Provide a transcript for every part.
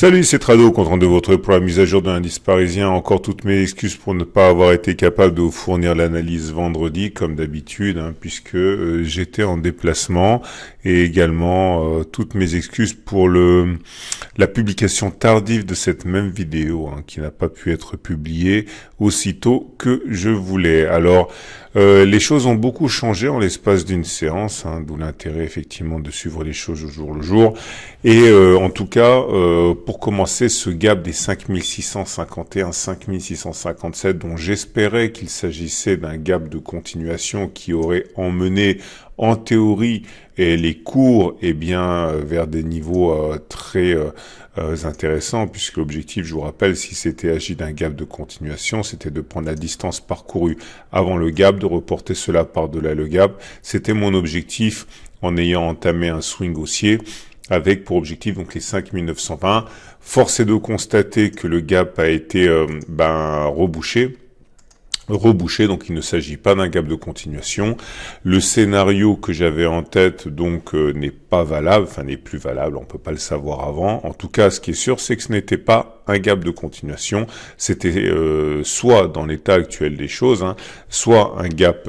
Salut, c'est Trado, content de vous retrouver pour la mise à jour de l'indice parisien. Encore toutes mes excuses pour ne pas avoir été capable de vous fournir l'analyse vendredi, comme d'habitude, puisque j'étais en déplacement, et également toutes mes excuses pour la publication tardive de cette même vidéo, qui n'a pas pu être publiée aussitôt que je voulais. Alors, les choses ont beaucoup changé en l'espace d'une séance, d'où l'intérêt effectivement de suivre les choses au jour le jour. Et en tout cas, pour commencer, ce gap des 5651, 5657, dont j'espérais qu'il s'agissait d'un gap de continuation qui aurait emmené en théorie les cours vers des niveaux très intéressants, puisque l'objectif, je vous rappelle, si c'était agi d'un gap de continuation, c'était de prendre la distance parcourue avant le gap, de reporter cela par-delà le gap. C'était mon objectif en ayant entamé un swing haussier avec pour objectif donc les 5920. Force est de constater que le gap a été rebouché, donc il ne s'agit pas d'un gap de continuation. Le scénario que j'avais en tête donc n'est pas valable, n'est plus valable, on peut pas le savoir avant. En tout cas, ce qui est sûr, c'est que ce n'était pas un gap de continuation, c'était soit dans l'état actuel des choses, soit un gap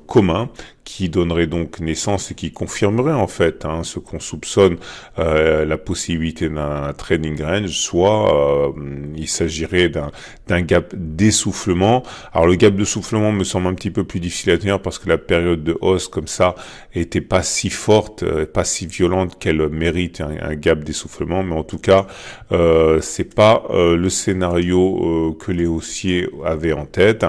commun qui donnerait donc naissance et qui confirmerait en fait ce qu'on soupçonne la possibilité d'un trading range, soit il s'agirait d'un gap d'essoufflement. Alors le gap d'essoufflement me semble un petit peu plus difficile à tenir parce que la période de hausse comme ça était pas si forte, pas si violente qu'elle mérite un gap d'essoufflement, mais en tout cas c'est pas le scénario que les haussiers avaient en tête.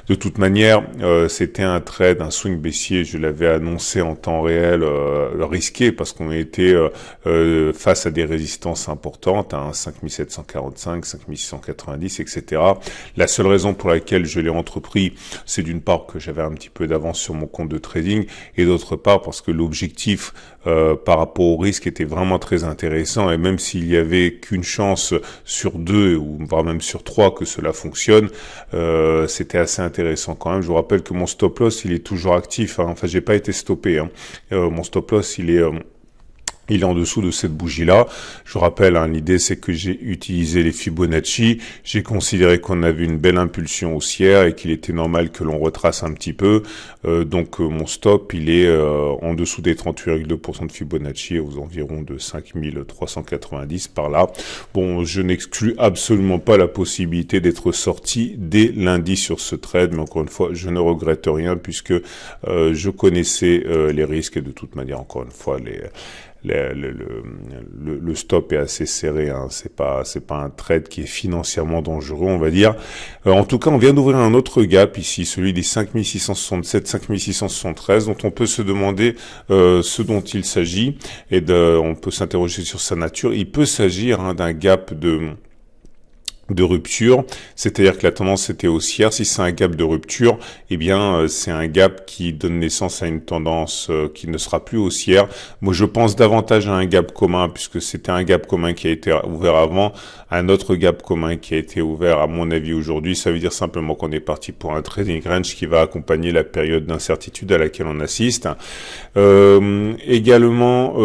De toute manière, c'était un trade, un swing baissier, je l'avais annoncé en temps réel, risqué parce qu'on était face à des résistances importantes, 5745, 5690, etc. La seule raison pour laquelle je l'ai entrepris, c'est d'une part que j'avais un petit peu d'avance sur mon compte de trading, et d'autre part parce que l'objectif par rapport au risque était vraiment très intéressant, et même s'il y avait qu'une chance sur 2 ou voire même sur 3 que cela fonctionne, c'était assez intéressant quand même. Je vous rappelle que mon stop loss il est toujours actif, j'ai pas été stoppé, mon stop loss il est en dessous de cette bougie-là. Je vous rappelle, l'idée c'est que j'ai utilisé les Fibonacci, j'ai considéré qu'on avait une belle impulsion haussière et qu'il était normal que l'on retrace un petit peu. Donc mon stop, il est en dessous des 38,2% de Fibonacci, aux environs de 5390 par là. Bon, je n'exclus absolument pas la possibilité d'être sorti dès lundi sur ce trade, mais encore une fois, je ne regrette rien puisque je connaissais les risques et de toute manière, encore une fois, le stop est assez serré, c'est pas un trade qui est financièrement dangereux, on va dire. En tout cas, on vient d'ouvrir un autre gap ici, celui des 5667, 5673, dont on peut se demander ce dont il s'agit, et on peut s'interroger sur sa nature. Il peut s'agir d'un gap de rupture, c'est-à-dire que la tendance était haussière. Si c'est un gap de rupture, c'est un gap qui donne naissance à une tendance qui ne sera plus haussière. Moi, je pense davantage à un gap commun, puisque c'était un gap commun qui a été ouvert avant, un autre gap commun qui a été ouvert, à mon avis, aujourd'hui. Ça veut dire simplement qu'on est parti pour un trading range qui va accompagner la période d'incertitude à laquelle on assiste. Également,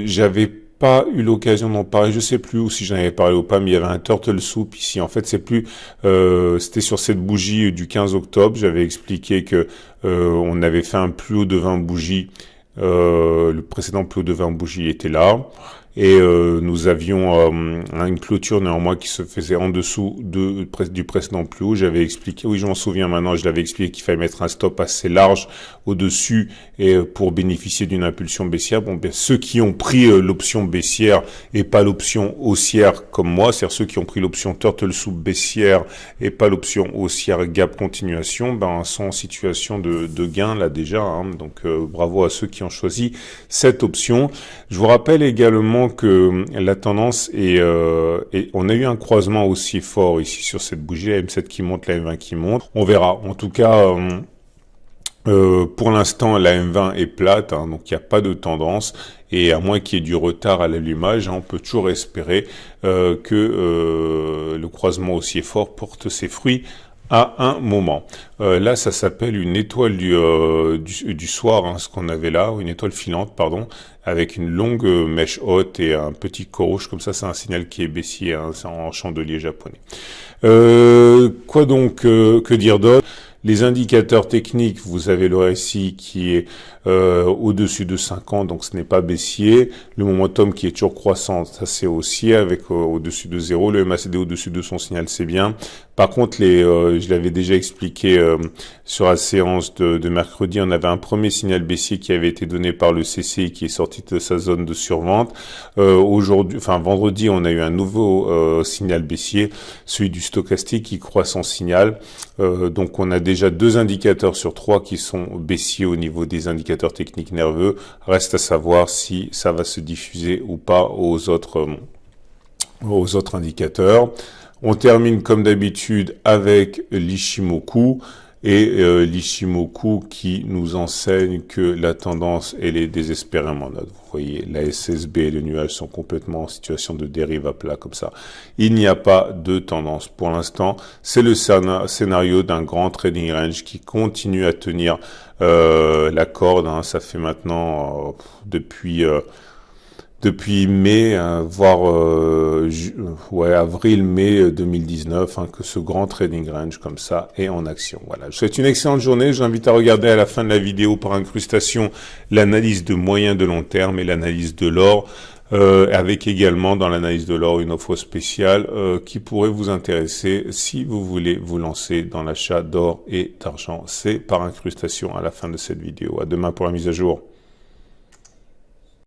j'avais pas eu l'occasion d'en parler, je sais plus si j'en avais parlé ou pas, mais il y avait un turtle soup ici. En fait, c'était sur cette bougie du 15 octobre. J'avais expliqué que on avait fait un plus haut de 20 bougies. Le précédent plus haut de 20 bougies était là. Et nous avions une clôture néanmoins qui se faisait en dessous du précédent plus haut. J'avais expliqué, oui je m'en souviens maintenant, je l'avais expliqué qu'il fallait mettre un stop assez large au-dessus et pour bénéficier d'une impulsion baissière. Bon, ceux qui ont pris l'option baissière et pas l'option haussière comme moi, c'est-à-dire ceux qui ont pris l'option turtle soup baissière et pas l'option haussière gap continuation, sont en situation de gain là déjà. Donc bravo à ceux qui ont choisi cette option. Je vous rappelle également que la tendance est on a eu un croisement aussi fort ici sur cette bougie, la M7 qui monte, la M20 qui monte. On verra. En tout cas, pour l'instant, la M20 est plate, donc il n'y a pas de tendance. Et à moins qu'il y ait du retard à l'allumage, on peut toujours espérer que le croisement haussier fort porte ses fruits à un moment. Là, ça s'appelle une étoile du soir, hein, ce qu'on avait là, ou une étoile filante, pardon, avec une longue mèche haute et un petit corps rouge, comme ça, c'est un signal qui est baissier, hein, c'est en chandelier japonais. Quoi donc, que dire d'autre? Les indicateurs techniques, vous avez le RSI qui est au-dessus de 50, donc ce n'est pas baissier. Le momentum qui est toujours croissant, ça c'est haussier avec au-dessus de 0. Le MACD au-dessus de son signal, c'est bien. Par contre, je l'avais déjà expliqué sur la séance de mercredi, on avait un premier signal baissier qui avait été donné par le CCI qui est sorti de sa zone de survente. Vendredi, on a eu un nouveau signal baissier, celui du stochastique qui croît son signal. Donc on a déjà 2 indicateurs sur 3 qui sont baissiers au niveau des indicateurs techniques nerveux. Reste à savoir si ça va se diffuser ou pas aux autres indicateurs. On termine comme d'habitude avec l'Ishimoku et l'Ishimoku qui nous enseigne que la tendance elle est désespérément neutre. Vous voyez, la SSB et le nuage sont complètement en situation de dérive à plat comme ça. Il n'y a pas de tendance pour l'instant. C'est le scénario d'un grand trading range qui continue à tenir la corde. Hein. Ça fait maintenant depuis mai, voire avril-mai 2019, hein, que ce grand trading range comme ça est en action. Voilà. Je vous souhaite une excellente journée. Je vous invite à regarder à la fin de la vidéo par incrustation l'analyse de moyen de long terme et l'analyse de l'or, avec également dans l'analyse de l'or une offre spéciale qui pourrait vous intéresser si vous voulez vous lancer dans l'achat d'or et d'argent. C'est par incrustation à la fin de cette vidéo. À demain pour la mise à jour.